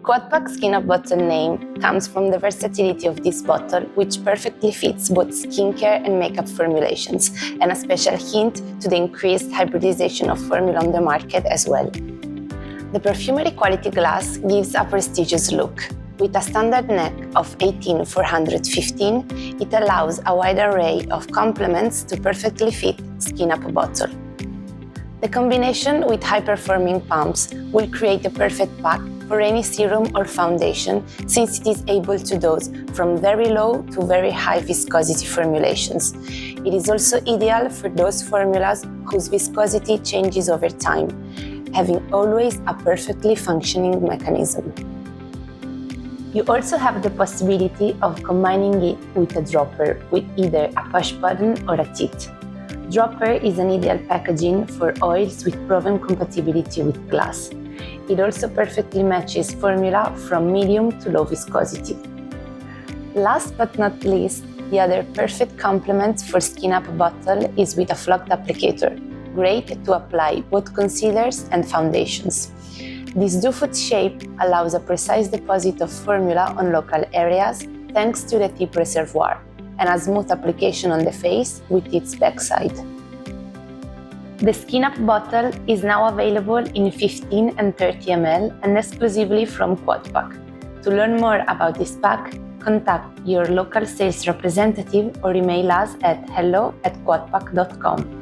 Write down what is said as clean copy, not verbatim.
Quadpack skin-up bottle name comes from the versatility of this bottle, which perfectly fits both skincare and makeup formulations, and a special hint to the increased hybridization of formula on the market as well. The perfumery quality glass gives a prestigious look. With a standard neck of 18-415, it allows a wide array of complements to perfectly fit skin-up bottle. The combination with high-performing pumps will create the perfect pack for any serum or foundation, since it is able to dose from very low to very high viscosity formulations. It is also ideal for those formulas whose viscosity changes over time, having always a perfectly functioning mechanism. You also have the possibility of combining it with a dropper with either a push button or a teat. Dropper is an ideal packaging for oils with proven compatibility with glass. It also perfectly matches formula from medium to low viscosity. Last but not least, the other perfect complement for skin-up bottle is with a flocked applicator, great to apply both concealers and foundations. This do-foot shape allows a precise deposit of formula on local areas thanks to the tip reservoir, and a smooth application on the face with its backside. The skin-up bottle is now available in 15 and 30 ml and exclusively from Quadpack. To learn more about this pack, contact your local sales representative or email us at hello@quadpack.com.